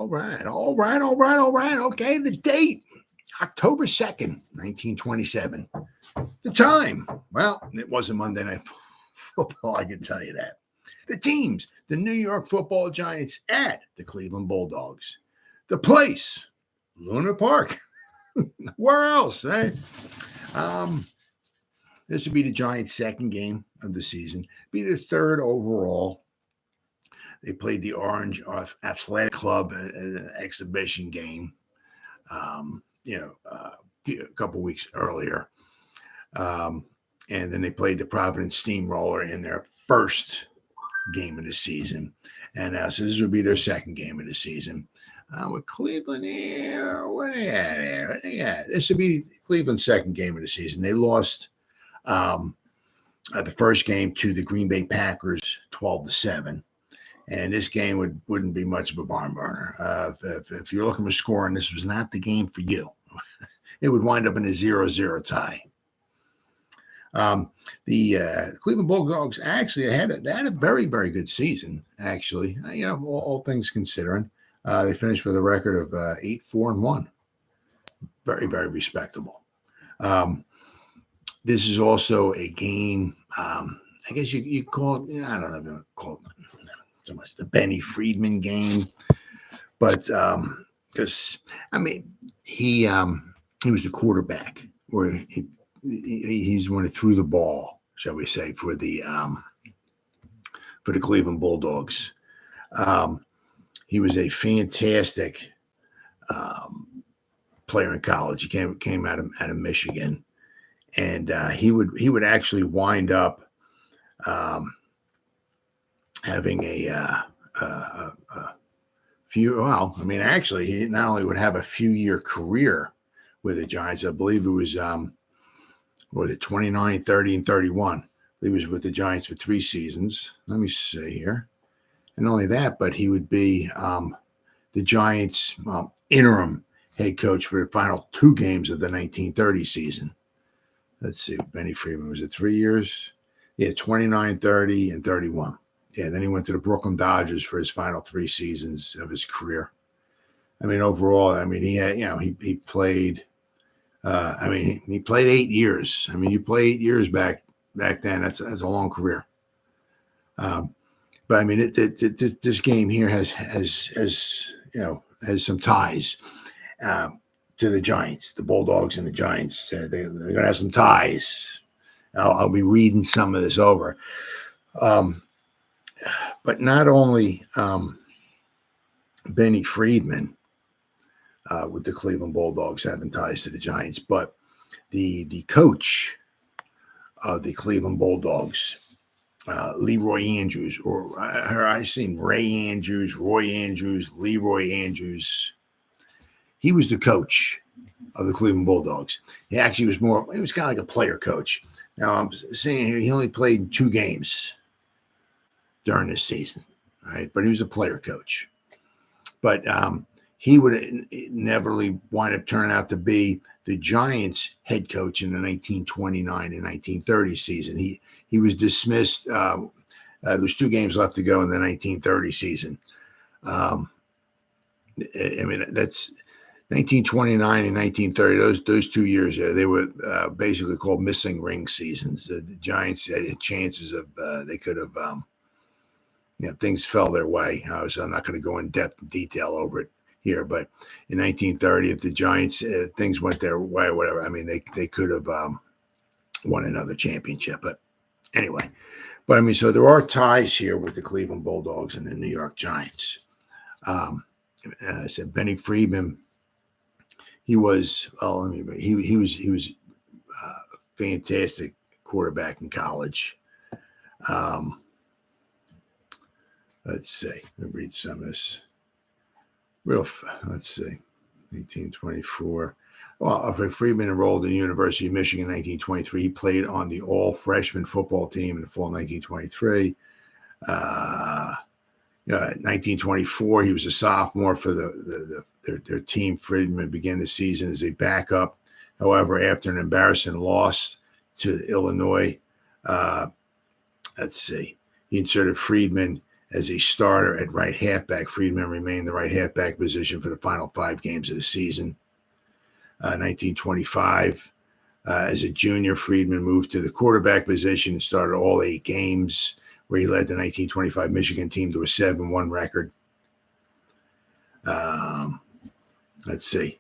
right. Okay, the date, October 2nd, 1927. The time, well, it wasn't Monday Night Football, I can tell you that. The teams, the New York Football Giants at the Cleveland Bulldogs. The place, Luna Park. Where else, right? This would be the Giants' second game of the season. Be the third overall. They played the Orange Athletic Club an exhibition game, a couple weeks earlier. And then they played the Providence Steamroller in their first game of the season. And so this would be their second game of the season. With Cleveland here, where they at here? Yeah, this would be Cleveland's second game of the season. They lost the first game to the Green Bay Packers 12-7. And this game wouldn't be much of a barn burner. If you're looking for scoring, this was not the game for you. It would wind up in a 0-0 tie. The Cleveland Bulldogs actually had a very, very good season, actually, all things considering. They finished with a record of 8-4-1. Very, very respectable. This is also a game, I guess you call it, I don't know if you call it so much the Benny Friedman game, but because, he was the quarterback, or he's the one who threw the ball, shall we say, for the Cleveland Bulldogs. He was a fantastic player in college. He came out of Michigan, and he would actually wind up having a few. Well, actually, he not only would have a few-year career with the Giants. I believe it was 29, 30, and 31. He was with the Giants for 3 seasons. Let me see here. And not only that, but he would be the Giants' interim head coach for the final 2 games of the 1930 season. Let's see. Benny Friedman, was it 3 years? Yeah, 29, 30, and 31. Yeah, then he went to the Brooklyn Dodgers for his final 3 seasons of his career. Overall, he had, he played. He played 8 years. You play 8 years back then. That's a long career. But this game here has some ties to the Giants, the Bulldogs and the Giants. They're going to have some ties. I'll be reading some of this over. But not only Benny Friedman with the Cleveland Bulldogs having ties to the Giants, but the coach of the Cleveland Bulldogs, Leroy Andrews, or I've seen Ray Andrews, Roy Andrews, Leroy Andrews. He was the coach of the Cleveland Bulldogs. He actually was he was kind of like a player coach. Now, I'm saying here he only played 2 games during this season, right? But he was a player coach. But he would inevitably wind up turning out to be the Giants' head coach in the 1929 and 1930 season. He was dismissed. There's 2 games left to go in the 1930 season. That's 1929 and 1930. Those 2 years there, they were basically called missing ring seasons. The Giants had chances of they could have. Things fell their way. So I'm not going to go in detail over it here, but in 1930, if the Giants things went their way or whatever, they could have won another championship. But anyway, so there are ties here with the Cleveland Bulldogs and the New York Giants. I said Benny Friedman. He was he was a fantastic quarterback in college. Let's see. Let me read some of this. Let's see. 1824. Well, Friedman enrolled in the University of Michigan in 1923. He played on the all-freshman football team in the fall of 1923. 1924, he was a sophomore for their team. Friedman began the season as a backup. However, after an embarrassing loss to Illinois, he inserted Friedman as a starter at right halfback. Friedman remained the right halfback position for the final 5 games of the season. 1925, as a junior, Friedman moved to the quarterback position and started all 8 games, where he led the 1925 Michigan team to a 7-1 record. Let's see.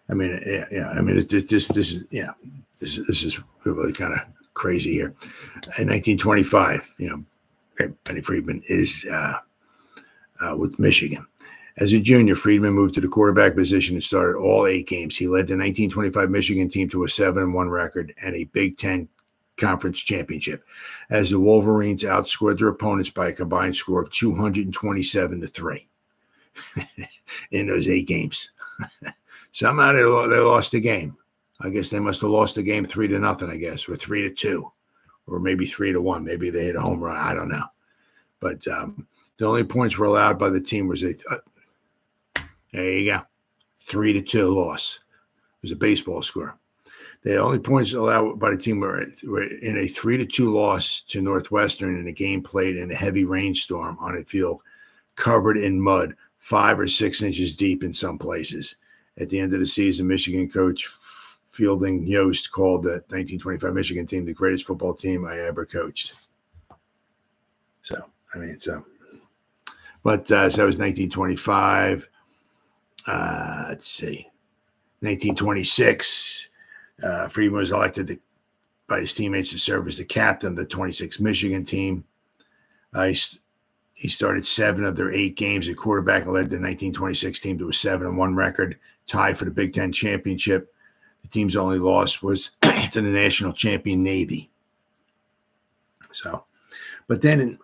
I mean, yeah. I mean, this is really kind of crazy here. In 1925, Penei Friedman is with Michigan. As a junior, Friedman moved to the quarterback position and started all 8 games. He led the 1925 Michigan team to a 7-1 record and a Big Ten Conference championship, as the Wolverines outscored their opponents by a combined score of 227-3 in those 8 games. Somehow they lost the game. I guess they must have lost the game 3-0, I guess, or 3-2, or maybe 3-1. Maybe they hit a home run. I don't know. But the only points were allowed by the team was there you go, 3-2 loss. It was a baseball score. The only points allowed by the team were in a 3-2 loss to Northwestern in a game played in a heavy rainstorm on a field covered in mud, 5 or 6 inches deep in some places. At the end of the season, Michigan coach Fielding Yost called the 1925 Michigan team the greatest football team I ever coached. But that was 1925. Let's see. 1926, Friedman was elected by his teammates to serve as the captain of the 26 Michigan team. He started 7 of their 8 games at quarterback and led the 1926 team to a 7-1 record, tie for the Big Ten championship. The team's only loss was to the national champion Navy. So, but then,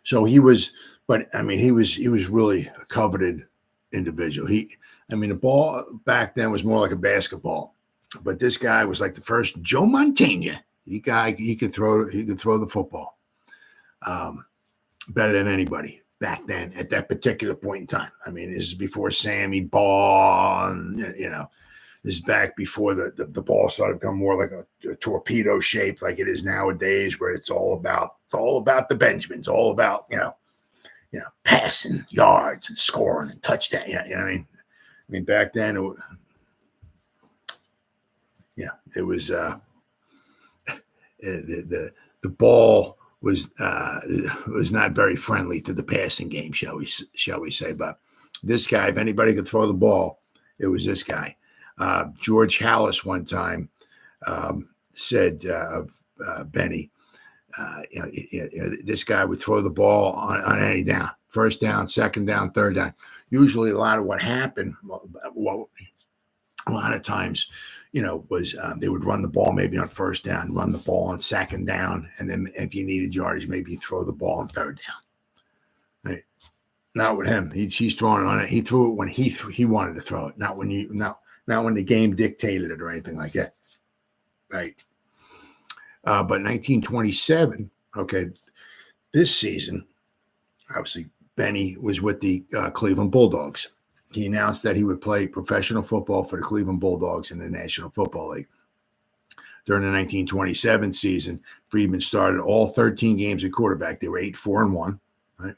so he was, but I mean, he was really a coveted individual. The ball back then was more like a basketball, but this guy was like the first Joe Montana. He could throw the football better than anybody back then at that particular point in time. I mean, this is before Sammy Ball, and this is back before the ball started to become more like a torpedo shape like it is nowadays, where it's all about the Benjamins, all about passing, yards, and scoring and touchdown. You know what I mean? I mean, back then it was the ball was not very friendly to the passing game, shall we say? But this guy, if anybody could throw the ball, it was this guy. George Hallis one time said of Benny, this guy would throw the ball on any down, first down, second down, third down. Usually, a lot of what happened, a lot of times, was they would run the ball maybe on first down, run the ball on second down, and then if you needed yardage, maybe throw the ball on third down. Right? Not with him. He's throwing on it. He threw it when he wanted to throw it, not when the game dictated it or anything like that. Right. But 1927, okay, this season, obviously, Benny was with the Cleveland Bulldogs. He announced that he would play professional football for the Cleveland Bulldogs in the National Football League. During the 1927 season, Friedman started all 13 games at quarterback. They were 8-4-1, right,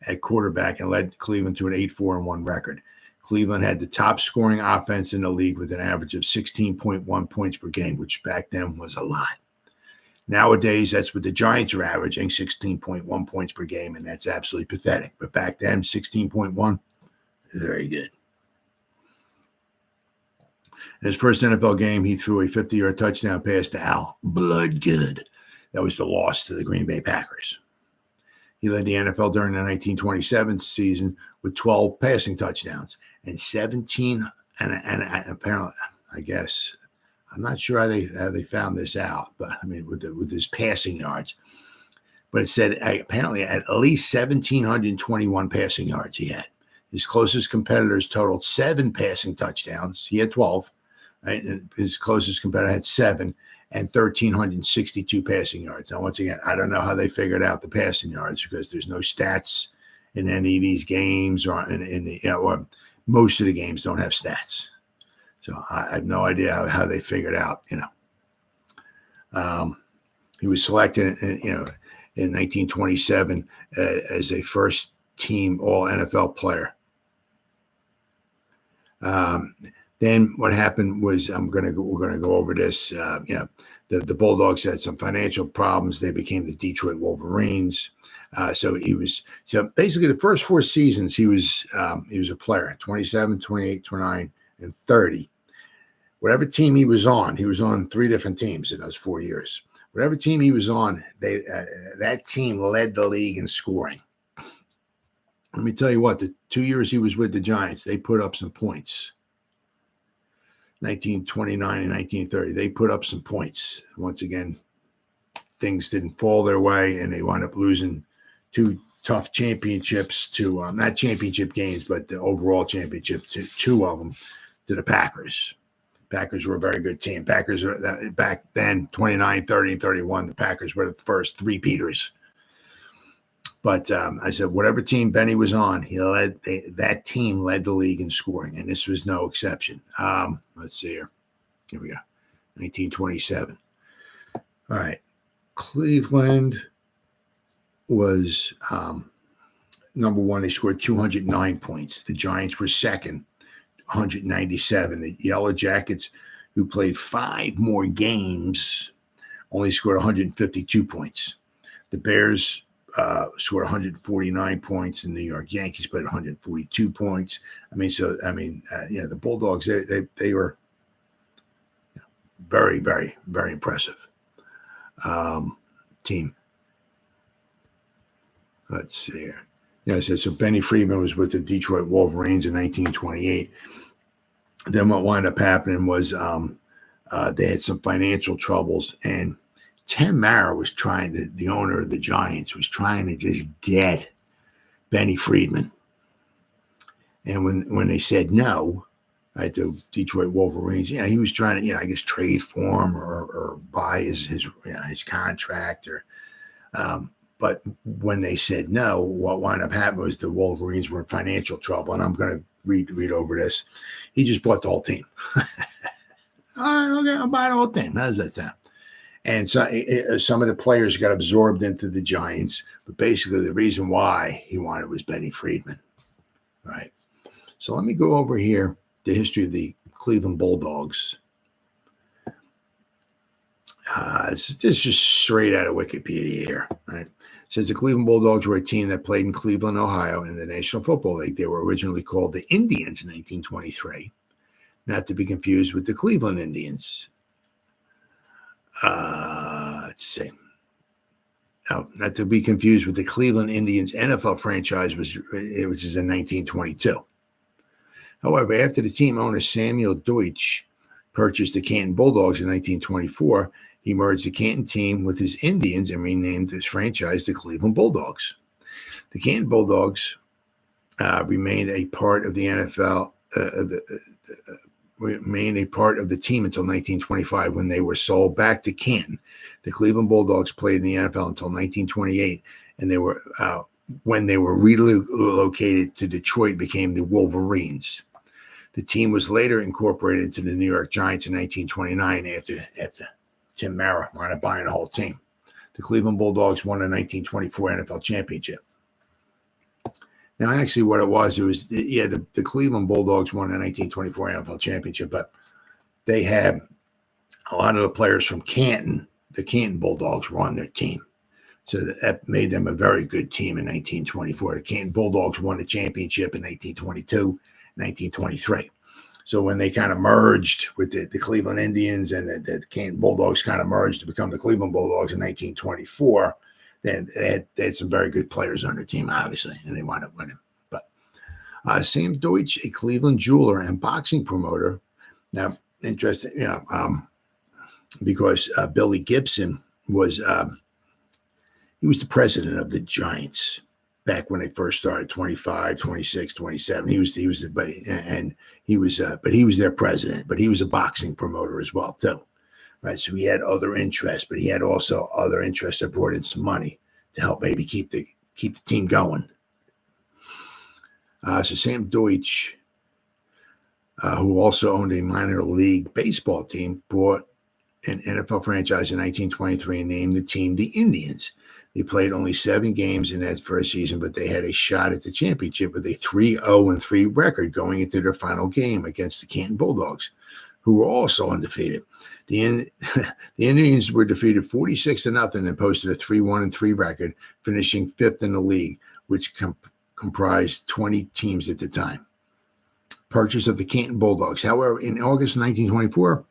at quarterback, and led Cleveland to an 8-4-1 record. Cleveland had the top scoring offense in the league with an average of 16.1 points per game, which back then was a lot. Nowadays, that's what the Giants are averaging, 16.1 points per game, and that's absolutely pathetic. But back then, 16.1 is very good. In his first NFL game, he threw a 50-yard touchdown pass to Al Bloodgood. That was the loss to the Green Bay Packers. He led the NFL during the 1927 season with 12 passing touchdowns and 17, and apparently, I guess, I'm not sure how they found this out, but I mean, with his passing yards. But it said apparently at least 1,721 passing yards he had. His closest competitors totaled 7 passing touchdowns. He had 12, right? And his closest competitor had 7 and 1,362 passing yards. Now, once again, I don't know how they figured out the passing yards because there's no stats in any of these games, or or most of the games don't have stats. So I have no idea how they figured out, He was selected, in 1927 as a first-team All-NFL player. Then what happened was we're gonna go over this. The Bulldogs had some financial problems. They became the Detroit Wolverines. So basically the first 4 seasons he was a player, 27, 28, 29, and 30. Whatever team he was on 3 different teams in those 4 years. Whatever team he was on, that team led the league in scoring. Let me tell you what, the 2 years he was with the Giants, they put up some points. 1929 and 1930, they put up some points. Once again, things didn't fall their way, and they wound up losing 2 tough championships to not championship games, but the overall championship, to 2 of them, to the Packers. Packers were a very good team. Packers back then, 29, 30, and 31. The Packers were the first 3-peaters. But I said, whatever team Benny was on, that team led the league in scoring, and this was no exception. Let's see here. Here we go. 1927. All right. Cleveland was number 1. They scored 209 points. The Giants were second, 197. The Yellow Jackets, who played 5 more games, only scored 152 points. The Bears scored 149 points, and the New York Yankees played 142 points. The Bulldogs, they were very, very, very impressive team. Let's see here. So Benny Friedman was with the Detroit Wolverines in 1928. Then what wound up happening was they had some financial troubles, and Tim Mara was the owner of the Giants, was trying to just get Benny Friedman. And when they said no, the Detroit Wolverines, he was trying to, trade for him or buy his contract. But when they said no, what wound up happening was the Wolverines were in financial trouble. And I'm going to read over this. He just bought the whole team. All right, okay, I'll buy the whole team. How does that sound? And so some of the players got absorbed into the Giants, but basically the reason why he wanted was Benny Friedman, right? So let me go over here the history of the Cleveland Bulldogs. This is just straight out of Wikipedia here, right? It says the Cleveland Bulldogs were a team that played in Cleveland, Ohio, in the National Football League. They were originally called the Indians in 1923, not to be confused with the Cleveland Indians. Let's see. No, not to be confused with the Cleveland Indians NFL franchise, which is in 1922. However, after the team owner Samuel Deutsch purchased the Canton Bulldogs in 1924, he merged the Canton team with his Indians and renamed his franchise the Cleveland Bulldogs. The Canton Bulldogs remained a part of the NFL. Remained a part of the team until 1925 when they were sold back to Canton. The Cleveland Bulldogs played in the NFL until 1928, and they were when they were relocated to Detroit, became the Wolverines. The team was later incorporated into the New York Giants in 1929 after Tim Mara wound up buying the whole team. The Cleveland Bulldogs won the 1924 NFL championship. Now, actually, what it was the Cleveland Bulldogs won the 1924 NFL championship, but they had a lot of the players from Canton. The Canton Bulldogs were on their team. So that made them a very good team in 1924. The Canton Bulldogs won the championship in 1922, 1923. So when they kind of merged with the Cleveland Indians and the Canton Bulldogs kind of merged to become the Cleveland Bulldogs in 1924, they had some very good players on their team, obviously, and they wound up winning. But Sam Deutsch, a Cleveland jeweler and boxing promoter. Now, interesting, because Billy Gibson was he was the president of the Giants back when they first started, 25, 26, 27. He was their president, but he was a boxing promoter as well, too. Right, so he had other interests, but he had also other interests that brought in some money to help maybe keep the team going. So Sam Deutsch, who also owned a minor league baseball team, bought an NFL franchise in 1923 and named the team the Indians. They played only 7 games in that first season, but they had a shot at the championship with a 3-0-3 record going into their final game against the Canton Bulldogs, who were also undefeated. The Indians were defeated 46-0 and posted a 3-1-3 record, finishing 5th in the league, which comprised 20 teams at the time. Purchase of the Canton Bulldogs. However, in August 1924,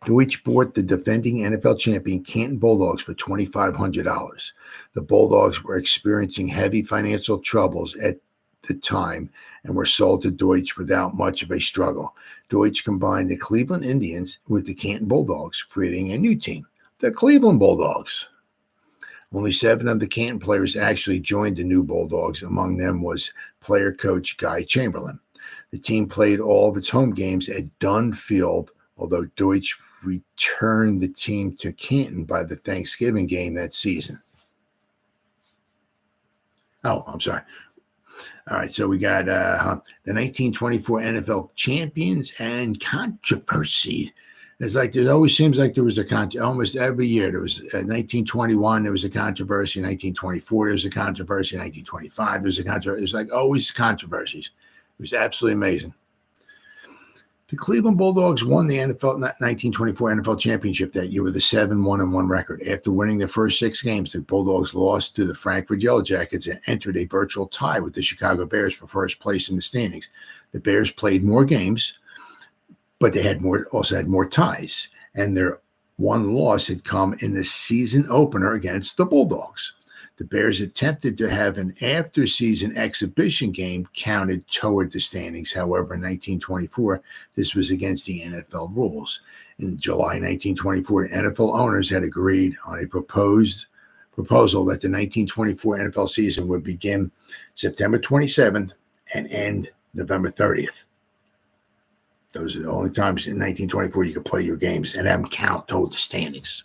Deutsch bought the defending NFL champion Canton Bulldogs for $2,500. The Bulldogs were experiencing heavy financial troubles at the time and were sold to Deutsch without much of a struggle. Deutsch combined the Cleveland Indians with the Canton Bulldogs, creating a new team, the Cleveland Bulldogs. Only 7 of the Canton players actually joined the new Bulldogs. Among them was player-coach Guy Chamberlain. The team played all of its home games at Dunn Field, although Deutsch returned the team to Canton by the Thanksgiving game that season. Oh, I'm sorry. All right, so we got the 1924 NFL champions and controversy. It's like there always seems like there was a almost every year. There was 1921, there was a controversy. 1924, there was a controversy. 1925, there's a controversy. It's like always controversies. It was absolutely amazing. The Cleveland Bulldogs won the 1924 NFL championship that year with a 7-1-1 record. After winning their first 6 games, the Bulldogs lost to the Frankfurt Yellow Jackets and entered a virtual tie with the Chicago Bears for first place in the standings. The Bears played more games, but they also had more ties, and their one loss had come in the season opener against the Bulldogs. The Bears attempted to have an after-season exhibition game counted toward the standings. However, in 1924, this was against the NFL rules. In July 1924, NFL owners had agreed on a proposal that the 1924 NFL season would begin September 27th and end November 30th. Those are the only times in 1924 you could play your games and have them count toward the standings.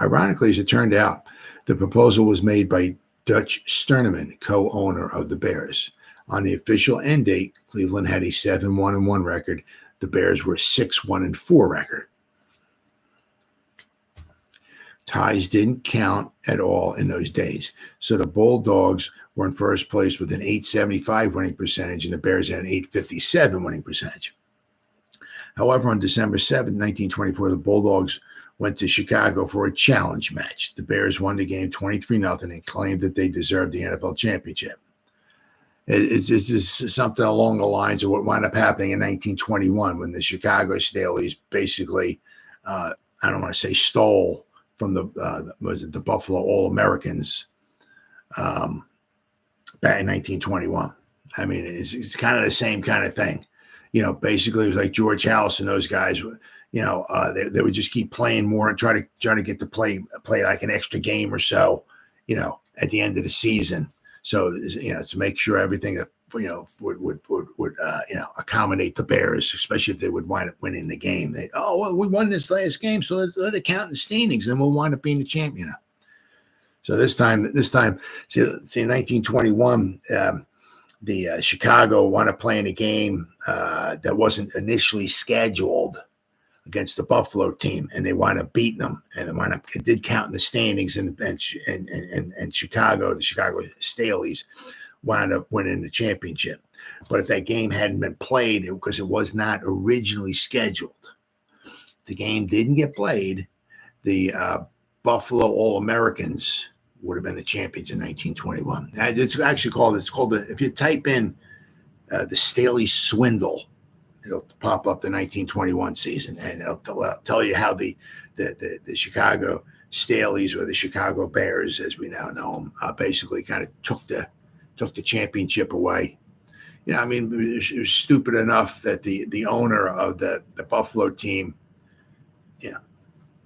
Ironically, as it turned out, the proposal was made by Dutch Sterneman, co-owner of the Bears. On the official end date, Cleveland had a 7-1-1 record. The Bears were a 6-1-4 record. Ties didn't count at all in those days. So the Bulldogs were in first place with an .875 winning percentage, and the Bears had an .857 winning percentage. However, on December 7, 1924, the Bulldogs went to Chicago for a challenge match. The Bears won the game 23-0 and claimed that they deserved the NFL championship. It's just something along the lines of what wound up happening in 1921 when the Chicago Staleys basically, I don't want to say stole from the Buffalo All-Americans back in 1921. I mean, it's kind of the same kind of thing. You know, basically it was like George House and those guys. You know, they would just keep playing more and try to get to play like an extra game or so, you know, at the end of the season. So, you know, to make sure everything that, you know, would accommodate the Bears, especially if they would wind up winning the game. We won this last game, so let it count in the standings, and we'll wind up being the champion. So this time, see, in 1921, the Chicago wound up playing a game that wasn't initially scheduled against the Buffalo team, and they wound up beating them, and it did count in the standings, and Chicago, the Chicago Staleys, wound up winning the championship. But if that game hadn't been played, because it was not originally scheduled, the game didn't get played, the Buffalo All-Americans would have been the champions in 1921. It's actually called if you type in the Staley Swindle, it'll pop up the 1921 season, and it'll tell you how the Chicago Staleys, or the Chicago Bears, as we now know them, basically kind of took the championship away. You know, I mean, it was stupid enough that the owner of the Buffalo team, you know,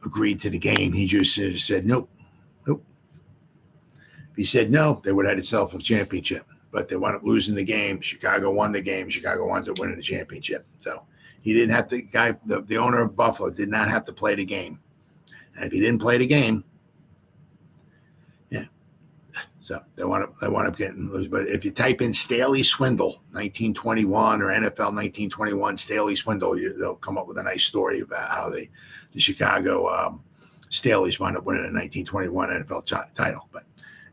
agreed to the game. He just said nope. If he said no, they would have had itself a championship. But they wound up losing the game. Chicago won the game. Chicago winds up winning the championship. So he didn't have to. The owner of Buffalo did not have to play the game. And if he didn't play the game, yeah. So they wound up getting loose. But if you type in Staley Swindle 1921 or NFL 1921 Staley Swindle, they'll come up with a nice story about how the Chicago Staley's wound up winning a 1921 NFL title. But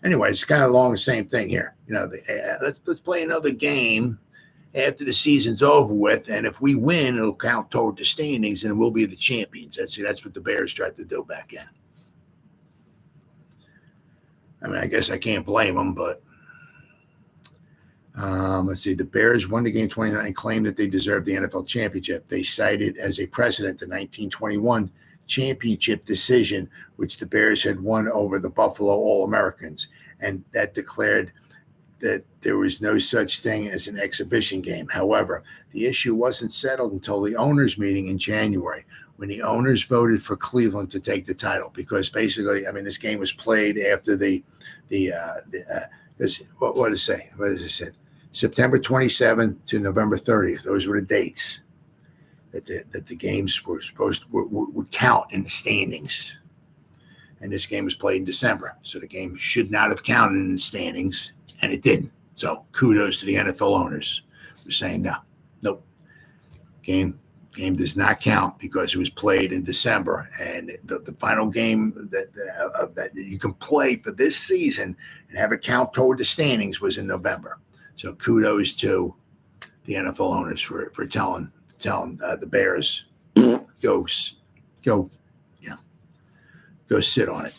anyway, it's kind of along the same thing here. Let's play another game after the season's over with, and if we win, it'll count toward the standings, and we'll be the champions. That's what the Bears tried to do back then. I mean, I guess I can't blame them, but let's see. The Bears won the game 29 and claimed that they deserved the NFL championship. They cited as a precedent the 1921 championship decision, which the Bears had won over the Buffalo All-Americans, and that declared that there was no such thing as an exhibition game. However, the issue wasn't settled until the owners' meeting in January, when the owners voted for Cleveland to take the title, because basically, I mean, this game was played after what does it say? What does it say? September 27th to November 30th. Those were the dates that the games were would count in the standings. And this game was played in December, so the game should not have counted in the standings, and it didn't. So kudos to the NFL owners for saying nope. Game does not count because it was played in December, and the final game that you can play for this season and have it count toward the standings was in November. So kudos to the NFL owners for telling the Bears go sit on it.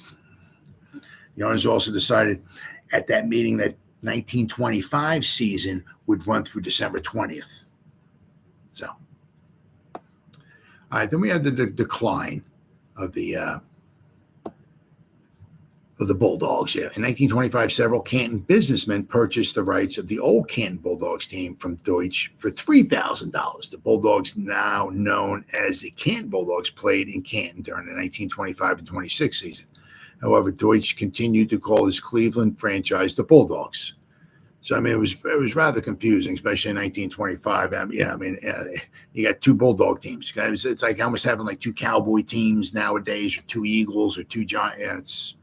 The owners also decided at that meeting that 1925 season would run through December 20th. So, all right, then we had the decline of the Bulldogs. Yeah. In 1925, several Canton businessmen purchased the rights of the old Canton Bulldogs team from Deutsch for $3,000. The Bulldogs, now known as the Canton Bulldogs, played in Canton during the 1925 and 26 season. However, Deutsch continued to call his Cleveland franchise the Bulldogs. So, I mean, it was rather confusing, especially in 1925. You got two Bulldog teams. It's like almost having like two Cowboy teams nowadays, or two Eagles, or two Giants.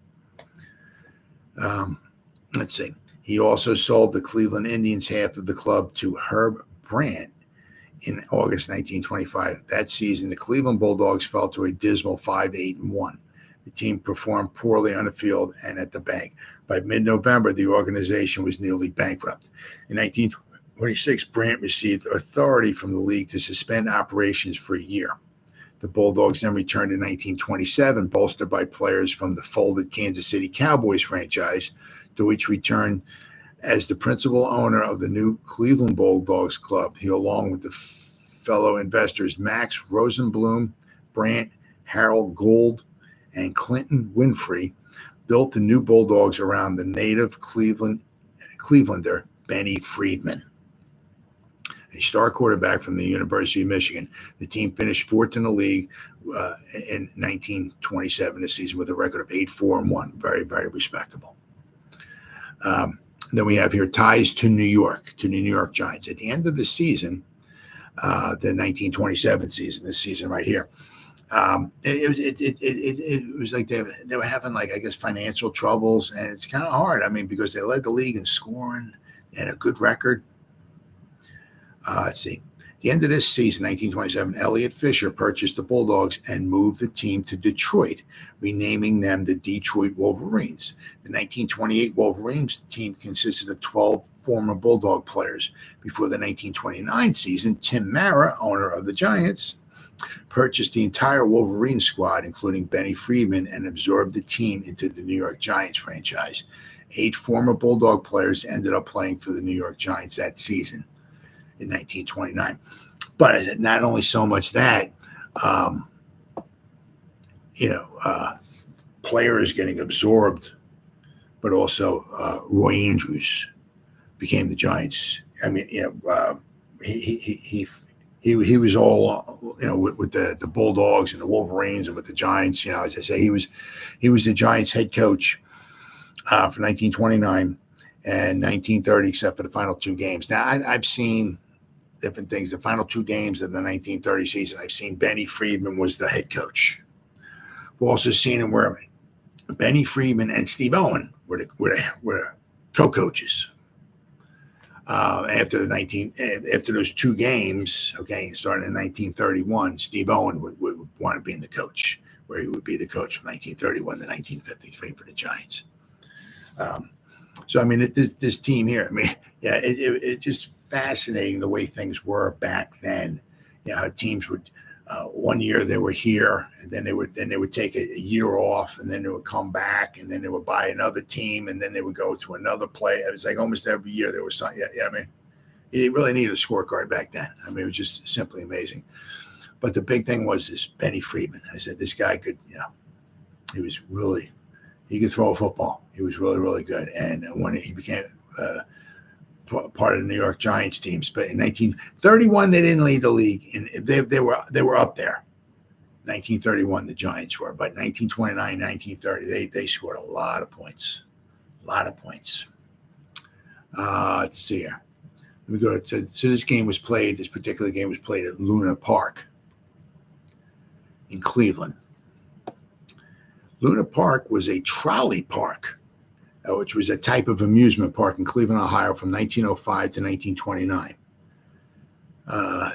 Let's see. He also sold the Cleveland Indians half of the club to Herb Brandt in August 1925. That season, the Cleveland Bulldogs fell to a dismal 5-8-1. The team performed poorly on the field and at the bank. By mid-November, the organization was nearly bankrupt. In 1926, Brandt received authority from the league to suspend operations for a year. The Bulldogs then returned in 1927, bolstered by players from the folded Kansas City Cowboys franchise, to which returned as the principal owner of the new Cleveland Bulldogs club. He, along with the fellow investors Max Rosenblum, Brandt, Harold Gould, and Clinton Winfrey, built the new Bulldogs around the native Clevelander Benny Friedman, a star quarterback from the University of Michigan. The team finished fourth in the league in 1927 this season with a record of 8-4-1. Very, very respectable. Then we have here ties to New York Giants. At the end of the season, the 1927 season, this season right here, it was like they were having, like, I guess, financial troubles, and it's kind of hard. I mean, because they led the league in scoring, they had a good record. Let's see. At the end of this season, 1927, Elliot Fisher purchased the Bulldogs and moved the team to Detroit, renaming them the Detroit Wolverines. The 1928 Wolverines team consisted of 12 former Bulldog players. Before the 1929 season, Tim Mara, owner of the Giants, purchased the entire Wolverine squad, including Benny Friedman, and absorbed the team into the New York Giants franchise. 8 former Bulldog players ended up playing for the New York Giants that season in 1929. But not only so much that, players getting absorbed, but also Roy Andrews became the Giants. I mean, he was all, with the Bulldogs and the Wolverines and with the Giants. As I say, he was the Giants head coach for 1929 and 1930, except for the final 2 games. Now, I've seen different things. The final 2 games of the 1930 season, I've seen Benny Friedman was the head coach. We've also seen him where Benny Friedman and Steve Owen were co-coaches. After those 2 games, starting in 1931, Steve Owen would want to be the coach, where he would be the coach from 1931 to 1953 for the Giants. So, I mean, this team here, I mean, yeah, it just fascinating the way things were back then. You know, how teams would, one year they were here, and then they would take a year off, and then they would come back, and then they would buy another team, and then they would go to another play. It was like almost every year there was something. Yeah, I mean, you really needed a scorecard back then. I mean, it was just simply amazing. But the big thing was this Benny Friedman. I said, this guy could, you know, he could throw a football. He was really, really good. And when he became part of the New York Giants teams, but in 1931 they didn't lead the league, and they were up there. 1931 the Giants were, but 1929, 1930 they scored a lot of points. Let's see here. Let me go to. So this particular game was played at Luna Park in Cleveland. Luna Park was a trolley park, which was a type of amusement park in Cleveland, Ohio from 1905 to 1929.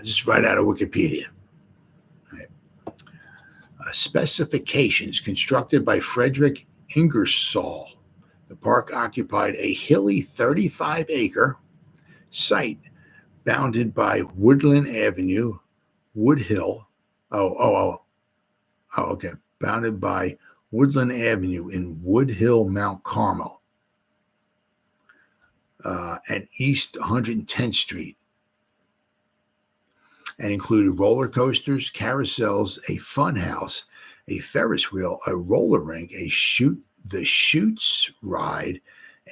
Just right out of Wikipedia. Right. Specifications constructed by Frederick Ingersoll. The park occupied a hilly 35-acre site bounded by Woodland Avenue, Woodhill. Okay. Bounded by Woodland Avenue in Woodhill, Mount Carmel, and East 110th Street, and included roller coasters, carousels, a fun house, a Ferris wheel, a roller rink, the Chutes ride,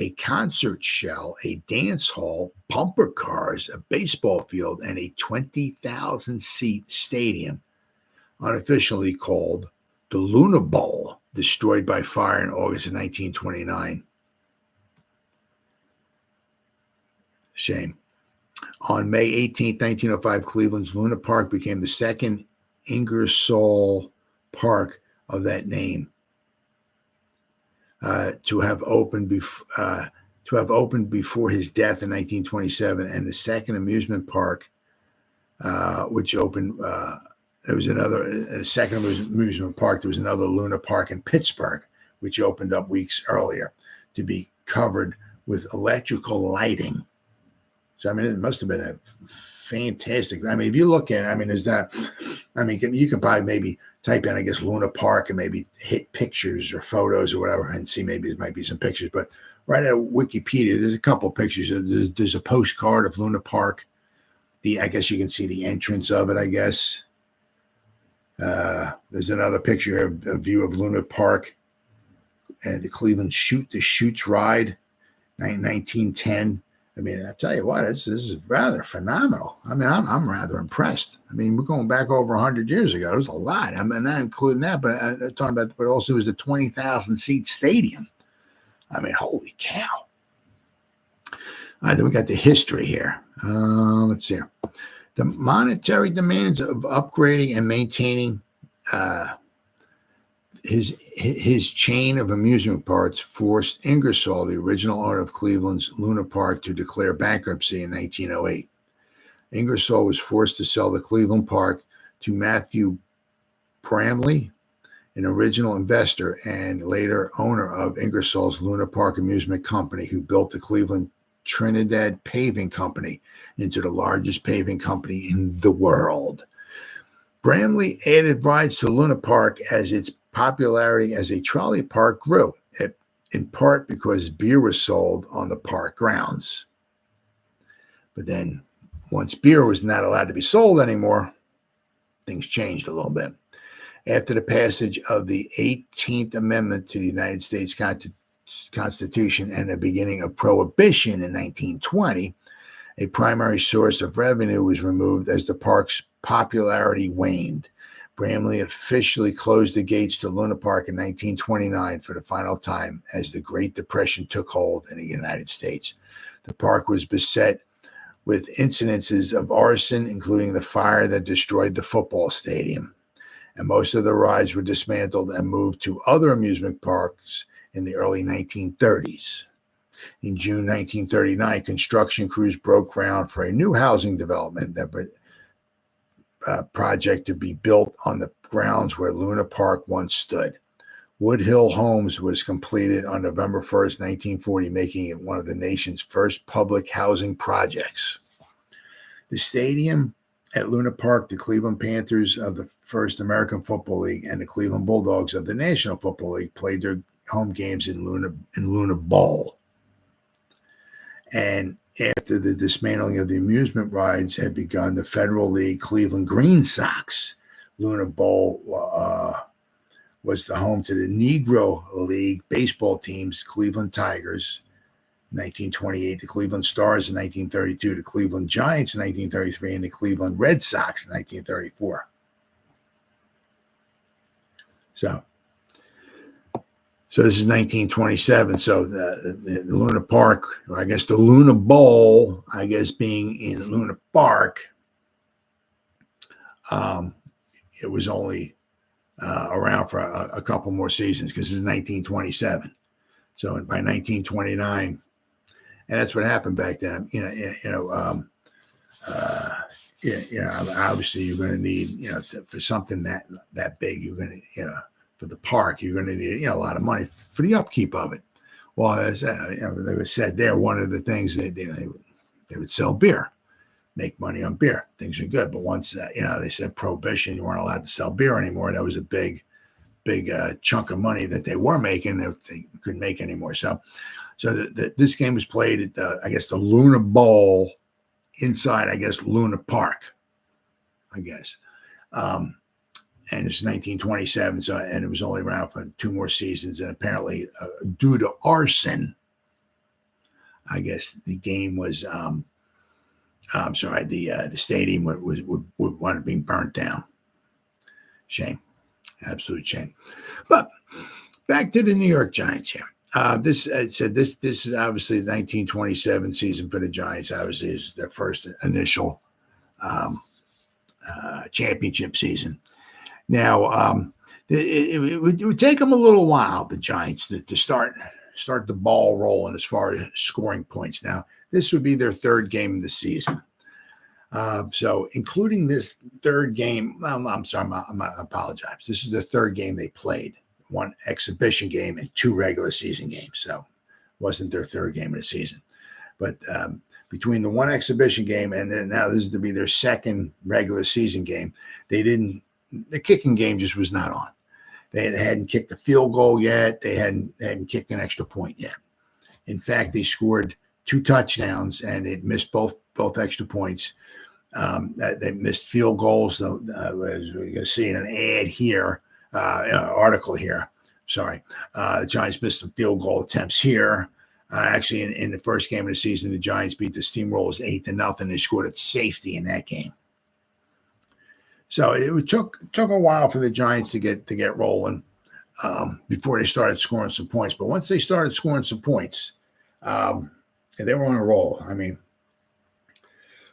a concert shell, a dance hall, bumper cars, a baseball field, and a 20,000-seat stadium, unofficially called the Luna Bowl, destroyed by fire in August of 1929. Shame. On May 18, 1905, Cleveland's Luna Park became the second Ingersoll Park of that name to have opened before his death in 1927, and the second amusement park, which opened. There was a second amusement park. There was another Luna Park in Pittsburgh, which opened up weeks earlier to be covered with electrical lighting. So, I mean, it must have been a fantastic. I mean, if you look at it, I mean, you could probably maybe type in, I guess, Luna Park and maybe hit pictures or photos or whatever and see maybe there might be some pictures. But right at Wikipedia, there's a couple of pictures. There's a postcard of Luna Park. I guess you can see the entrance of it, I guess. There's another picture of a view of Luna Park and the Cleveland Chutes ride, 1910. I mean, I tell you what, this is rather phenomenal. I mean, I'm rather impressed. I mean, we're going back over 100 years ago. There's a lot. I mean, not including that, but I'm talking about, but also it was a 20,000-seat stadium. I mean, holy cow. All right, then we got the history here. Let's see here. The monetary demands of upgrading and maintaining his chain of amusement parks forced Ingersoll, the original owner of Cleveland's Luna Park, to declare bankruptcy in 1908. Ingersoll was forced to sell the Cleveland Park to Matthew Bramley, an original investor and later owner of Ingersoll's Luna Park Amusement Company, who built the Cleveland Trinidad Paving Company into the largest paving company in the world. Bramley added rides to Luna Park as its popularity as a trolley park grew, in part because beer was sold on the park grounds. But then once beer was not allowed to be sold anymore, things changed a little bit. After the passage of the 18th Amendment to the United States Constitution and the beginning of Prohibition in 1920, a primary source of revenue was removed as the park's popularity waned. Bramley officially closed the gates to Luna Park in 1929 for the final time as the Great Depression took hold in the United States. The park was beset with incidences of arson, including the fire that destroyed the football stadium. And most of the rides were dismantled and moved to other amusement parks in the early 1930s. In June 1939, construction crews broke ground for a new housing development that project to be built on the grounds where Luna Park once stood. Woodhill Homes was completed on November 1st, 1940, making it one of the nation's first public housing projects. The stadium at Luna Park, the Cleveland Panthers of the First American Football League and the Cleveland Bulldogs of the National Football League played their home games in Luna Bowl. And after the dismantling of the amusement rides had begun, the Federal League Cleveland Green Sox Luna Bowl was the home to the Negro League baseball teams, Cleveland Tigers, 1928, the Cleveland Stars in 1932, the Cleveland Giants in 1933, and the Cleveland Red Sox in 1934. So this is 1927. So the Luna Park, or I guess the Luna Bowl, I guess being in Luna Park, it was only around for a couple more seasons because this is 1927. So by 1929, and that's what happened back then. Obviously you're going to need, for something that big, you're going to, for the park, you're going to need, a lot of money for the upkeep of it. Well, as they were said there, one of the things they would sell beer, make money on beer. Things are good, but once they said prohibition, you weren't allowed to sell beer anymore. That was a big chunk of money that they were making that they couldn't make anymore. So this game was played at the Luna Bowl inside, Luna Park, and it's 1927. So, and it was only around for 2 more seasons. And apparently, due to arson, the game was. The stadium would want to be burnt down. Shame, absolute shame. But back to the New York Giants here. This is obviously the 1927 season for the Giants. Obviously, is their first initial championship season. Now, it would take them a little while, the Giants, to start the ball rolling as far as scoring points. Now, this would be their 3rd game of the season. So including this 3rd game, I'm sorry, I apologize. This is the 3rd game they played, 1 exhibition game and 2 regular season games. So it wasn't their 3rd game of the season. But between the 1 exhibition game and then now this is to be their 2nd regular season game, the kicking game just was not on. They hadn't kicked a field goal yet. They hadn't kicked an extra point yet. In fact, they scored 2 touchdowns and it missed both extra points. They missed field goals. As we can see in an ad here, article here. Sorry, the Giants missed some field goal attempts here. Actually, in the first game of the season, the Giants beat the Steamrollers 8-0. They scored at safety in that game. So it took a while for the Giants to get rolling before they started scoring some points. But once they started scoring some points, they were on a roll. I mean,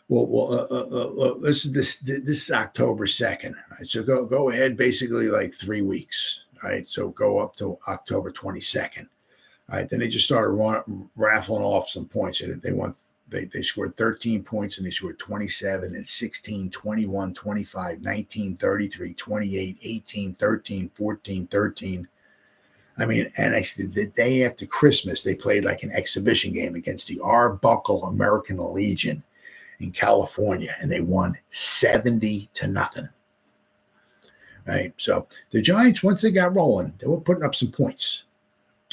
this is October 2nd. Right? So go ahead basically like 3 weeks. Right. So go up to October 22nd. All right. Then they just started raffling off some points. They scored 13 points and they scored 27 and 16, 21, 25, 19, 33, 28, 18, 13, 14, 13. I mean, and actually the day after Christmas, they played like an exhibition game against the Arbuckle American Legion in California, and they won 70-0. Right. So the Giants, once they got rolling, they were putting up some points.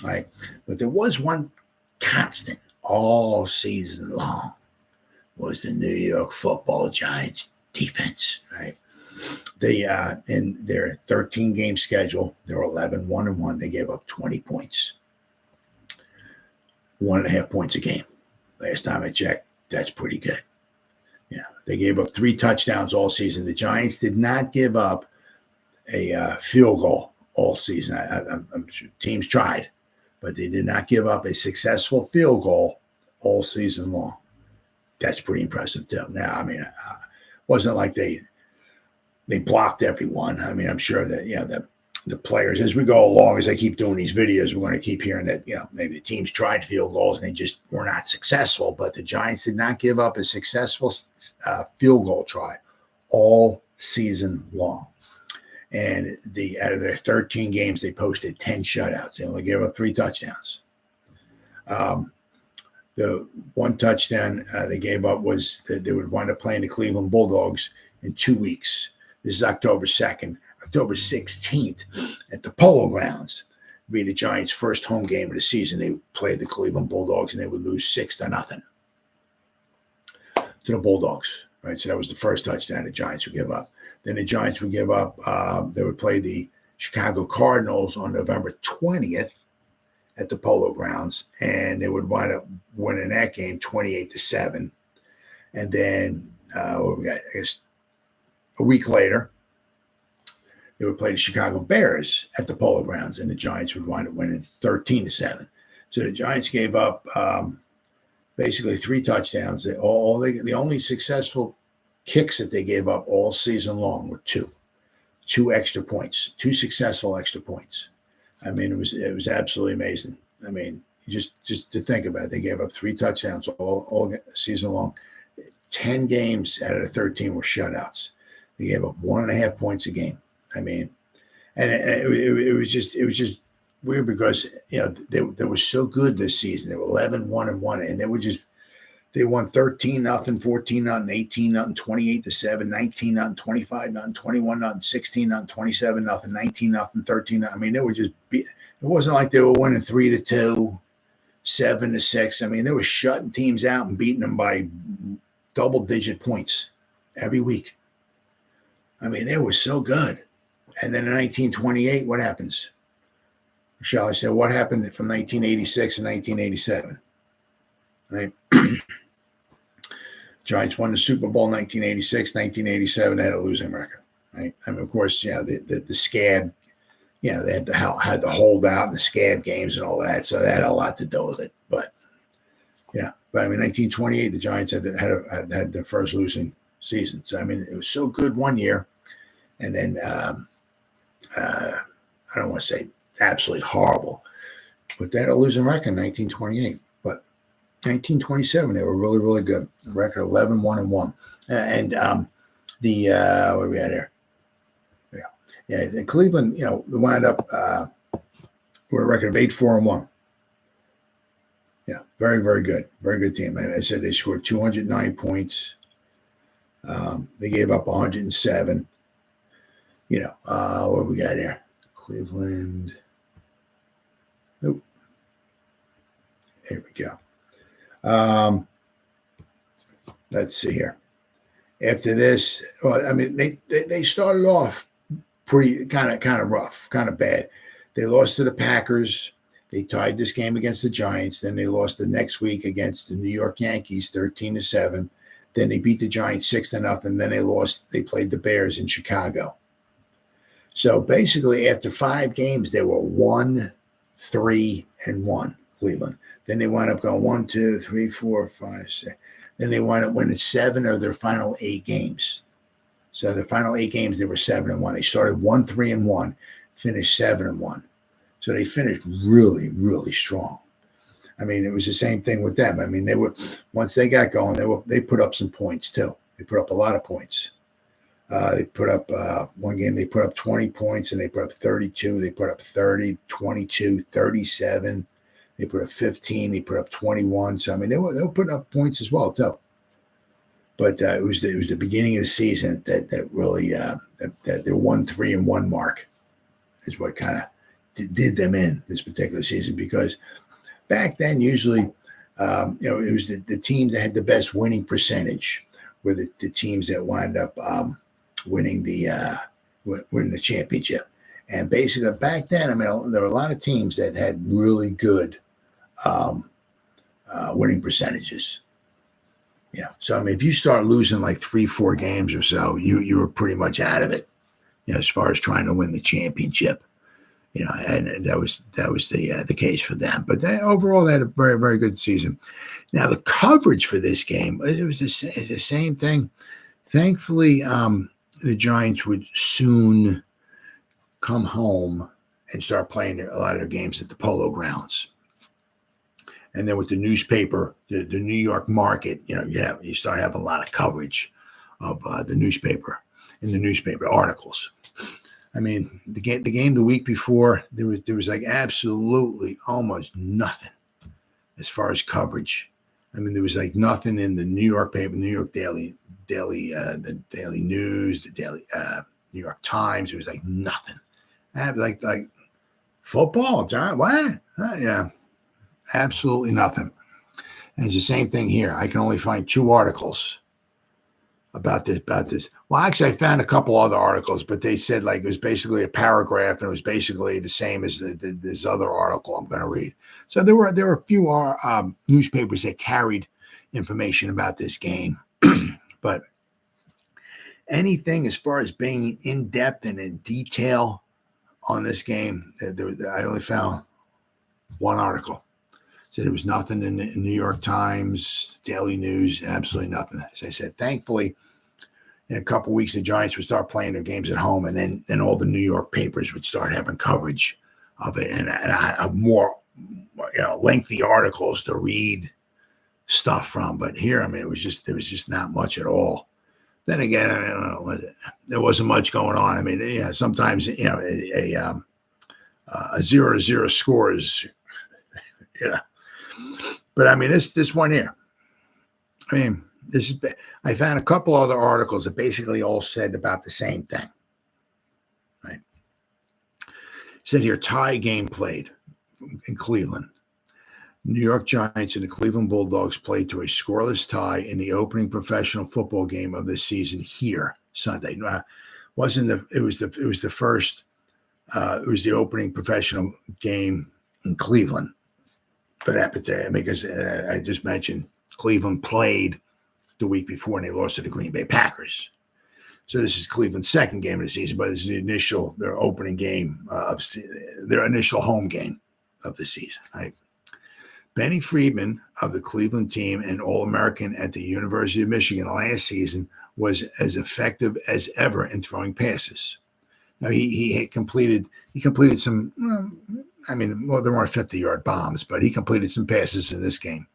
Right. But there was one constant all season long was the New York Football Giants defense. Right. They in their 13-game schedule, they were 11-1-1. They gave up 20 points, 1.5 points a game. Last time I checked, that's pretty good. Yeah, they gave up 3 touchdowns all season. The Giants did not give up a field goal all season. I'm sure teams tried, but they did not give up a successful field goal all season long. That's pretty impressive too. Now, I mean, it wasn't like they blocked everyone. I mean, I'm sure that the players, as we go along, as I keep doing these videos, we're going to keep hearing that maybe the teams tried field goals and they just were not successful. But the Giants did not give up a successful field goal try all season long. And out of their 13 games, they posted 10 shutouts. They only gave up 3 touchdowns. The one touchdown they gave up was that they would wind up playing the Cleveland Bulldogs in 2 weeks. This is October 2nd. October 16th at the Polo Grounds would be the Giants' first home game of the season. They played the Cleveland Bulldogs, and they would lose 6-0 to the Bulldogs. Right, so that was the first touchdown the Giants would give up. Then the Giants would give up. They would play the Chicago Cardinals on November 20th at the Polo Grounds, and they would wind up winning that game 28-7. And then what we got? I guess a week later, they would play the Chicago Bears at the Polo Grounds, and the Giants would wind up winning 13-7. So the Giants gave up basically 3 touchdowns. The only successful kicks that they gave up all season long were 2 extra points, 2 successful extra points. I mean, it was absolutely amazing. I mean, just to think about it, they gave up 3 touchdowns all season long. 10 games out of the 13 were shutouts. They gave up 1.5 points a game. I mean, and it was just weird because they were so good this season. They were 11-1-1, and they won 13-0, 14-0, 18-0, 28-7, 19-0, 25-0, 21-0, 16-0, 27-0, 19-0, 13-0. I mean, it wasn't like they were winning 3-2, 7-6. I mean, they were shutting teams out and beating them by double-digit points every week. I mean, they were so good. And then in 1928, what happens? Shall I say, what happened from 1986 and 1987? Right? Giants won the Super Bowl in 1986, 1987. They had a losing record. Right? I mean, of course, the scab, they had to hold out in the scab games and all that. So that had a lot to do with it. But I mean, 1928, the Giants had their first losing season. So I mean, it was so good one year, and then I don't want to say absolutely horrible, but they had a losing record in 1928. But 1927, they were really, really good. The record 11-1-1. And what are we at here? Yeah, Cleveland, they wound up with a record of 8-4-1. Yeah, very, very good. Very good team. I said they scored 209 points. They gave up 107. What do we got here? Cleveland. Nope. Here we go. Let's see here. After this, well, I mean, they started off pretty kind of rough, kind of bad. They lost to the Packers. They tied this game against the Giants. Then they lost the next week against the New York Yankees, 13-7. Then they beat the Giants 6-0. Then they lost. They played the Bears in Chicago. So basically, after 5 games, they were 1-3-1, Cleveland. Then they wound up going 1, 2, 3, 4, 5, 6. Then they wound up winning 7 of their final 8 games. So the final 8 games, they were 7-1. They started 1-3-1, finished 7-1. So they finished really, really strong. I mean, it was the same thing with them. I mean, once they got going, they put up some points too. They put up a lot of points. They put up one game, they put up 20 points, and they put up 32. They put up 30, 22, 37. They put up 15. They put up 21. So I mean, they were putting up points as well too. But it was the beginning of the season that really that their 1-3-1 mark is what kind of did them in this particular season, because back then usually it was the teams that had the best winning percentage were the teams that wind up winning the championship. And basically back then, I mean, there were a lot of teams that had really good winning percentages. So I mean, if you start losing like 3-4 games or so, you were pretty much out of it, as far as trying to win the championship. And that was the case for them. But overall, they had a very, very good season. Now, the coverage for this game, it was the same thing. Thankfully, the Giants would soon come home and start playing a lot of their games at the Polo Grounds. And then with the newspaper, the New York market, you start having a lot of coverage of the newspaper. in the newspaper articles. I mean, the game the week before, there was like absolutely almost nothing as far as coverage. I mean, there was like nothing in the New York paper, New York the Daily News, the Daily New York Times. There was like nothing. I had like football, John. What? Yeah, absolutely nothing. And it's the same thing here. I can only find 2 articles about this. Well, actually, I found a couple other articles, but they said like it was basically a paragraph, and it was basically the same as this other article I'm going to read. So there were a few newspapers that carried information about this game, but anything as far as being in depth and in detail on this game, I only found one article. Said there was nothing in the New York Times, Daily News, absolutely nothing. As I said, thankfully, in a couple of weeks, the Giants would start playing their games at home, and then all the New York papers would start having coverage of it, and more lengthy articles to read stuff from. But here, I mean, there was just not much at all. Then again, I mean, there wasn't much going on. I mean, yeah, sometimes a 0-0 score is, But I mean, this one here. I mean, I found a couple other articles that basically all said about the same thing. Right? Said here, tie game played in Cleveland. New York Giants and the Cleveland Bulldogs played to a scoreless tie in the opening professional football game of the season here Sunday. It was the opening professional game in Cleveland. For that particular, because I just mentioned Cleveland played the week before and they lost to the Green Bay Packers. So this is Cleveland's second game of the season, but this is their opening game their initial home game of the season. Right? Benny Friedman of the Cleveland team and All-American at the University of Michigan last season was as effective as ever in throwing passes. Now he completed some. There weren't 50-yard bombs, but he completed some passes in this game.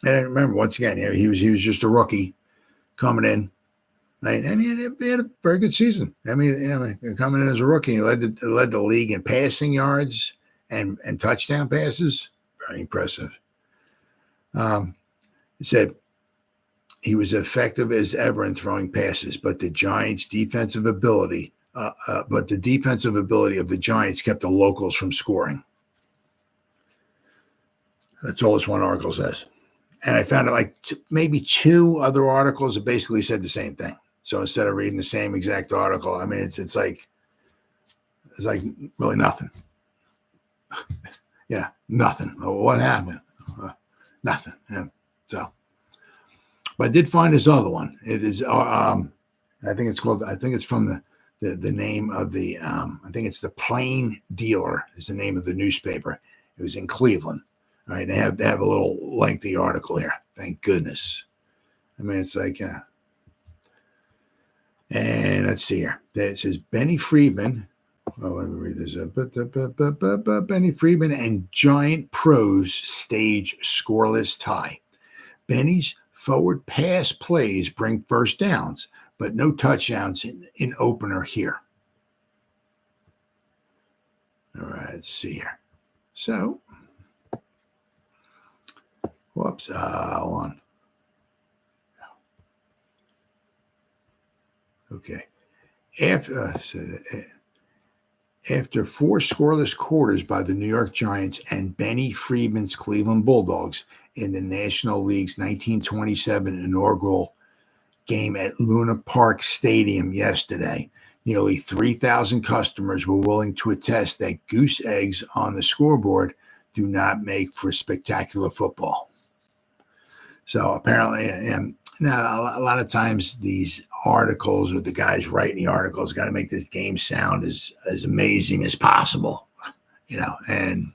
And I remember, once again, he was just a rookie coming in, right? And he had a very good season. I mean, coming in as a rookie, he led the league in passing yards and touchdown passes. Very impressive. He said he was effective as ever in throwing passes, but the Giants' defensive ability of the Giants kept the locals from scoring. That's all this one article says. And I found maybe 2 other articles that basically said the same thing. So instead of reading the same exact article, I mean, it's like really nothing. Yeah, nothing. What happened? Nothing. Yeah. So, but I did find this other one. It is, I think it's from the name of the, I think it's the Plain Dealer is the name of the newspaper. It was in Cleveland. All right, they have a little lengthy article here. Thank goodness. I mean, it's like, and let's see here. It says Benny Friedman. Oh, let me read this. Benny Friedman and Giant Pros stage scoreless tie. Benny's forward pass plays bring first downs, but no touchdowns in opener here. All right, let's see here. So, whoops, hold on. Okay. After 4 scoreless quarters by the New York Giants and Benny Friedman's Cleveland Bulldogs in the National League's 1927 inaugural game at Luna Park Stadium yesterday, nearly 3,000 customers were willing to attest that goose eggs on the scoreboard do not make for spectacular football. So apparently, and now a lot of times these articles or the guys writing the articles got to make this game sound as amazing as possible, and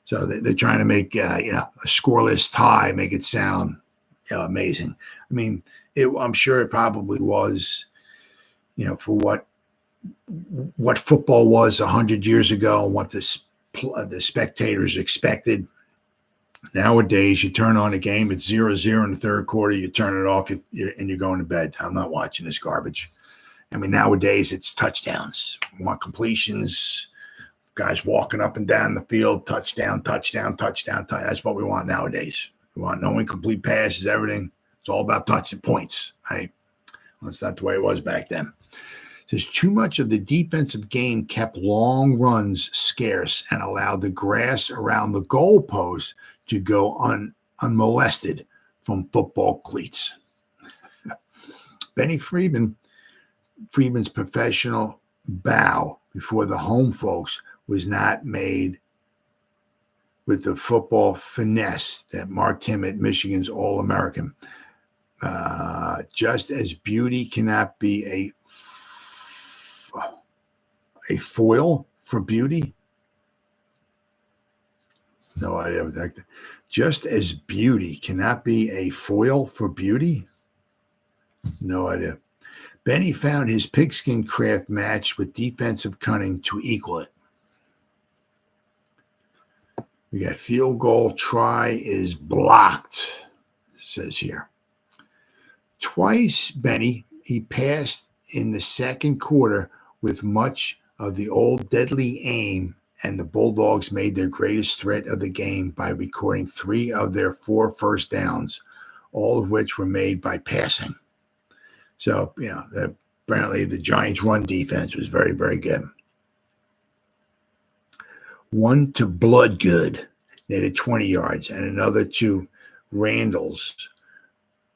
so they're trying to make a scoreless tie make it sound amazing. I mean, I'm sure it probably was, for what football was 100 years ago and what the spectators expected. Nowadays, you turn on a game, it's 0-0 in the third quarter, you turn it off, and you're going to bed. I'm not watching this garbage. I mean, nowadays it's touchdowns. We want completions, guys walking up and down the field, touchdown, touchdown, touchdown. That's what we want nowadays. We want no incomplete passes, everything. It's all about touching points. Right? Well, that's not the way it was back then. It says too much of the defensive game kept long runs scarce and allowed the grass around the goalpost to go unmolested from football cleats. Benny Friedman's professional bow before the home folks was not made with the football finesse that marked him at Michigan's All-American. Just as beauty cannot be a foil for beauty. No idea what that. Just as beauty cannot be a foil for beauty. No idea. Benny found his pigskin craft matched with defensive cunning to equal it. We got field goal try is blocked, says here. Twice, Benny, he passed in the second quarter with much of the old deadly aim, and the Bulldogs made their greatest threat of the game by recording 3 of their 4 first downs, all of which were made by passing. So, apparently the Giants' run defense was very, very good. 1 to Bloodgood, they had 20 yards, and another to Randall's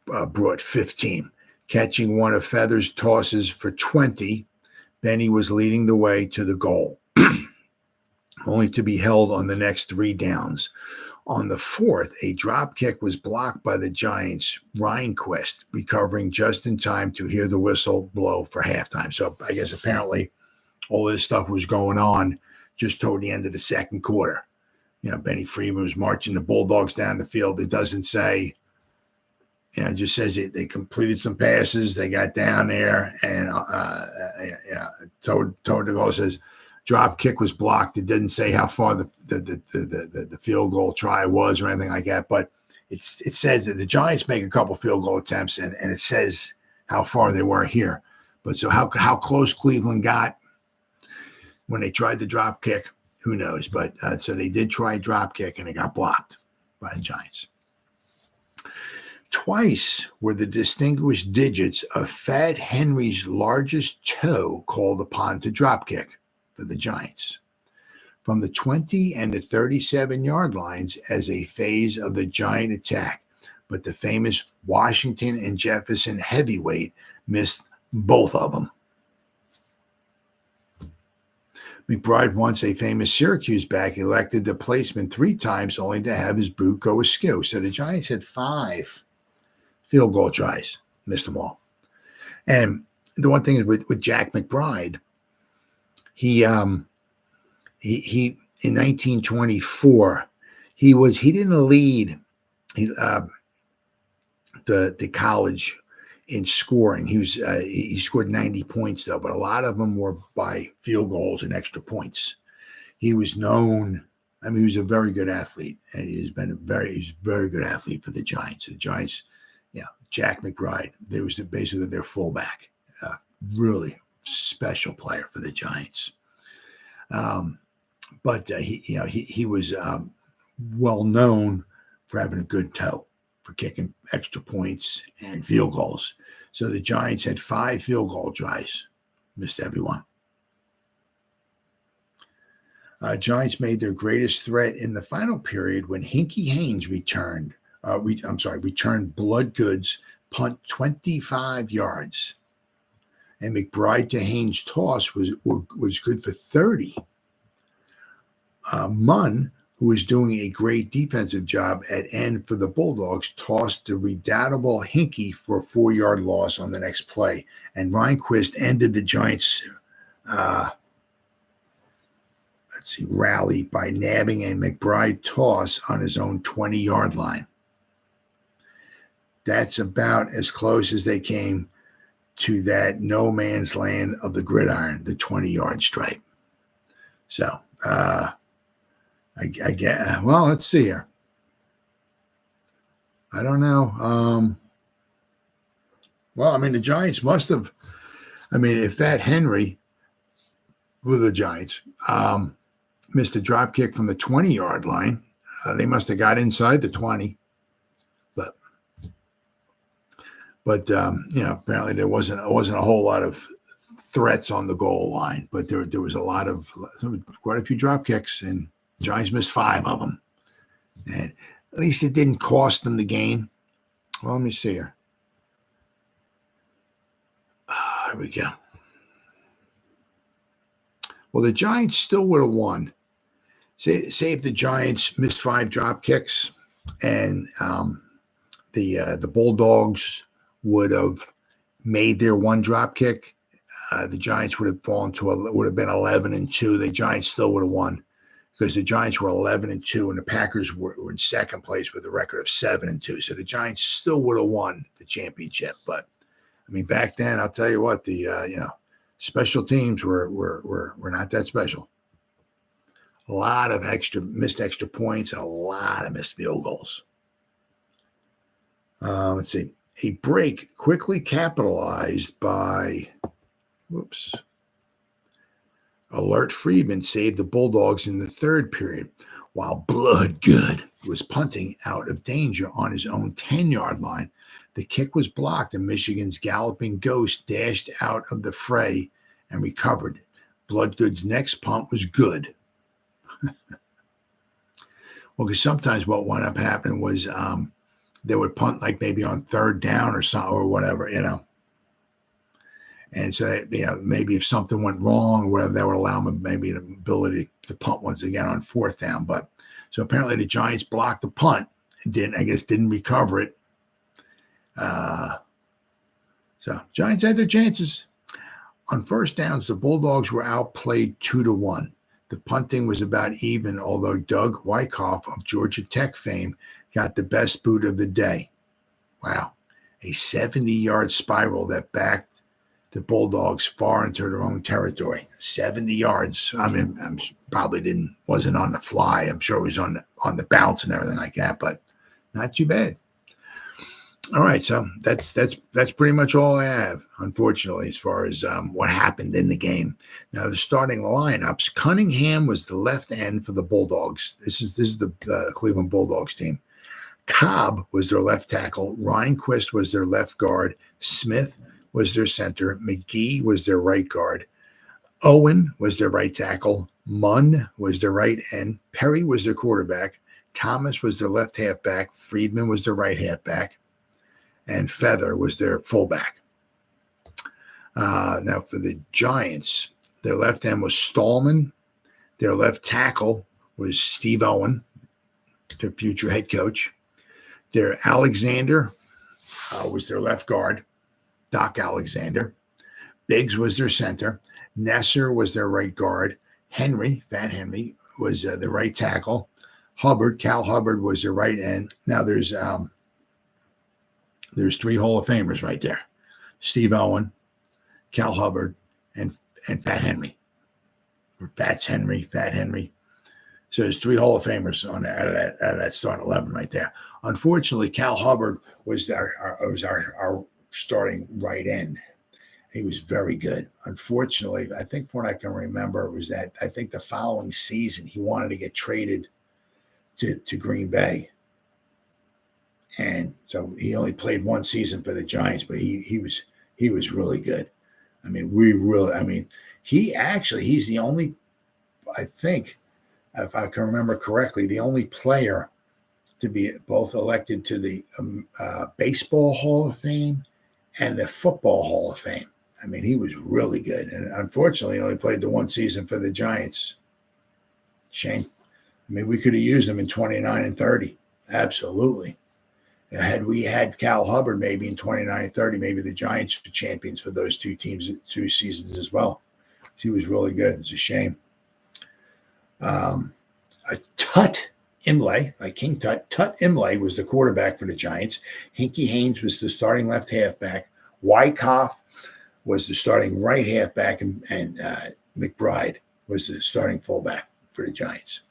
brought 15. Catching one of Feather's tosses for 20, Benny was leading the way to the goal, only to be held on the next 3 downs. On the 4th, a drop kick was blocked by the Giants' Reinquist, recovering just in time to hear the whistle blow for halftime. So I guess apparently all of this stuff was going on just toward the end of the second quarter. Benny Friedman was marching the Bulldogs down the field. It doesn't say, it just says they completed some passes. They got down there and toward the goal. Says drop kick was blocked. It didn't say how far the field goal try was or anything like that. But it says that the Giants make a couple field goal attempts and it says how far they were here. But so how close Cleveland got when they tried the drop kick, who knows? But so they did try drop kick and it got blocked by the Giants. Twice were the distinguished digits of Fat Henry's largest toe called upon to drop kick for the Giants from the 20 and the 37-yard lines as a phase of the Giant attack, but the famous Washington and Jefferson heavyweight missed both of them. McBride, once a famous Syracuse back, elected the placement 3 times only to have his boot go askew. So the Giants had 5 field goal tries, missed them all. And the one thing is with Jack McBride, he in 1924, he didn't lead the college in scoring. He scored 90 points though, but a lot of them were by field goals and extra points. He was known. I mean, he was a very good athlete, and he's a very good athlete for the Giants. The Giants, Jack McBride, they was basically their fullback, really special player for the Giants. But he was well known for having a good toe, for kicking extra points and field goals. So the Giants had 5 field goal tries, missed everyone. Giants made their greatest threat in the final period when Hinkie Haynes returned Bloodgood's punt 25 yards. And McBride to Haynes' toss was good for 30. Munn, who was doing a great defensive job at end for the Bulldogs, tossed the redoubtable Hinkie for a 4-yard loss on the next play. And Reinquist ended the Giants' rally by nabbing a McBride toss on his own 20-yard line. That's about as close as they came to that no man's land of the gridiron, the 20-yard stripe. So, I get. Well, let's see here. I don't know. Well, I mean, the Giants must have. I mean, if Fat Henry with the Giants missed a drop kick from the 20-yard line, they must have got inside the 20. But apparently there wasn't a whole lot of threats on the goal line. But there was quite a few drop kicks, and Giants missed 5 of them. And at least it didn't cost them the game. Well, let me see here. Here we go. Well, the Giants still would have won. Say if the Giants missed 5 drop kicks, and the Bulldogs would have made their 1 drop kick, the Giants would have been 11-2. The Giants still would have won because the Giants were 11-2, and the Packers were in second place with a record of 7-2. So the Giants still would have won the championship. But I mean, back then, I'll tell you what, the special teams were not that special. A lot of missed extra points and a lot of missed field goals. Let's see. A break quickly capitalized by, Alert Friedman saved the Bulldogs in the 3rd period, while Bloodgood was punting out of danger on his own 10-yard line. The kick was blocked, and Michigan's galloping ghost dashed out of the fray and recovered. Bloodgood's next punt was good. Well, because sometimes what wound up happening was they would punt like maybe on 3rd down or something or whatever, And so, maybe if something went wrong or whatever, that would allow them maybe the ability to punt once again on 4th down. But so apparently the Giants blocked the punt and didn't recover it. So Giants had their chances. On 1st downs, the Bulldogs were outplayed 2-1. The punting was about even, although Doug Wyckoff of Georgia Tech fame got the best boot of the day. Wow. A 70-yard spiral that backed the Bulldogs far into their own territory. 70 yards. I mean, wasn't on the fly. I'm sure it was on the bounce and everything like that, but not too bad. All right, so that's pretty much all I have, unfortunately, as far as what happened in the game. Now, the starting lineups: Cunningham was the left end for the Bulldogs. This is the Cleveland Bulldogs team. Cobb was their left tackle. Rehnquist was their left guard. Smith was their center. McGee was their right guard. Owen was their right tackle. Munn was their right end. Perry was their quarterback. Thomas was their left halfback. Friedman was their right halfback. And Feather was their fullback. Now for the Giants, their left end was Stallman. Their left tackle was Steve Owen, their future head coach. Their Alexander was their left guard, Doc Alexander. Biggs was their center. Nesser was their right guard. Fat Henry, was the right tackle. Cal Hubbard was their right end. Now there's 3 Hall of Famers right there: Steve Owen, Cal Hubbard, and Fat Henry. Or Fat Henry. So there's 3 Hall of Famers out of that starting 11 right there. Unfortunately, Cal Hubbard was our starting right end. He was very good. Unfortunately, I think from what I can remember was that I think the following season he wanted to get traded to Green Bay. And so he only played 1 season for the Giants, but he was really good. I mean, he's the only, I think, if I can remember correctly, the only player to be both elected to the Baseball Hall of Fame and the Football Hall of Fame. I mean, he was really good. And unfortunately, he only played the 1 season for the Giants. Shame. I mean, we could have used him in 29 and 30. Absolutely. Had we had Cal Hubbard maybe in 29 and 30, maybe the Giants were champions for those 2 teams, 2 seasons as well. He was really good. It's a shame. Tut Imlay, like King Tut. Tut Imlay was the quarterback for the Giants. Hinkie Haynes was the starting left halfback. Wyckoff was the starting right halfback, and McBride was the starting fullback for the Giants.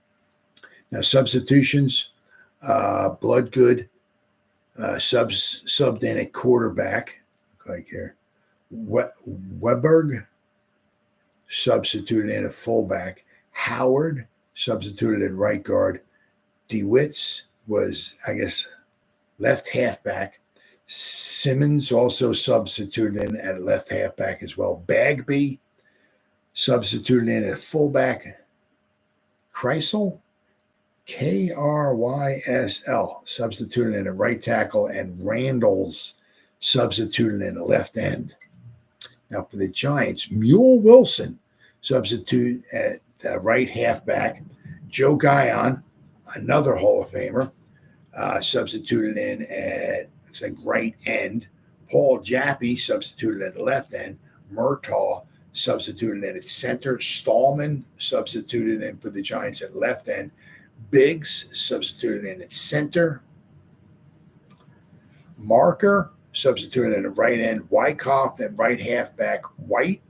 Now, substitutions: Bloodgood subbed in at quarterback. Look like here. Weberg substituted in at fullback. Howard substituted at right guard. DeWitts was, I guess, left halfback. Simmons also substituted in at left halfback as well. Bagby substituted in at fullback. Kreisel, Krysl, substituted in at right tackle, and Randall's substituted in the left end. Now for the Giants, Mule Wilson substitute at right halfback. Joe Guyon, another Hall of Famer, substituted in at, looks like, right end. Paul Jaffe substituted at the left end. Murtaugh substituted in at center. Stallman substituted in for the Giants at left end. Biggs substituted in at center. Marker substituted in at right end. Wyckoff at right halfback. White,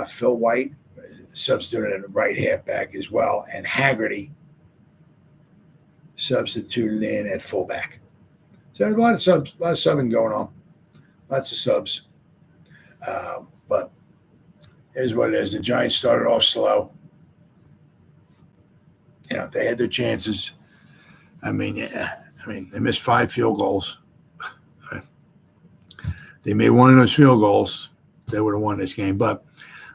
Phil White, substituted at right halfback as well. And Haggerty substituted in at fullback. So there's a lot of subbing going on. Lots of subs. But here's what it is. The Giants started off slow. You know, they had their chances. I mean, they missed 5 field goals. They made one of those field goals, they would have won this game. But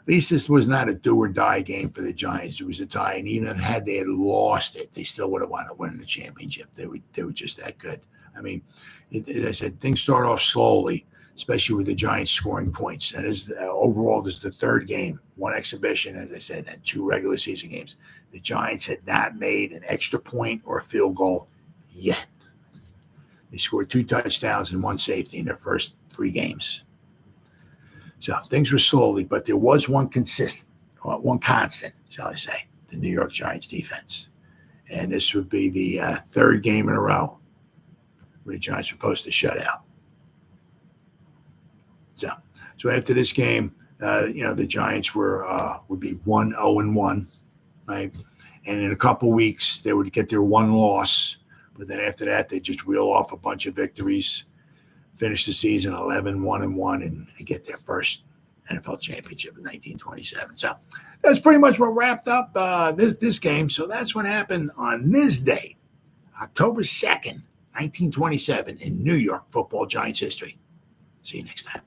at least this was not a do-or-die game for the Giants. It was a tie, and even had they had lost it, they still would have wound up winning the championship. They were just that good. I mean, as I said, things start off slowly, especially with the Giants scoring points. And overall, this is the third game, one exhibition, as I said, and 2 regular season games. The Giants had not made an extra point or a field goal yet. They scored 2 touchdowns and 1 safety in their first 3 games. So things were slowly, but there was one constant, shall I say, the New York Giants defense. And this would be the third game in a row where the Giants were supposed to shut out. So after this game, the Giants would be 1-0-1, right? And in a couple weeks, they would get their 1 loss. But then after that, they just reel off a bunch of victories, finish the season 11-1-1, and get their first NFL championship in 1927. So that's pretty much what wrapped up this game. So that's what happened on this day, October 2nd, 1927, in New York football Giants history. See you next time.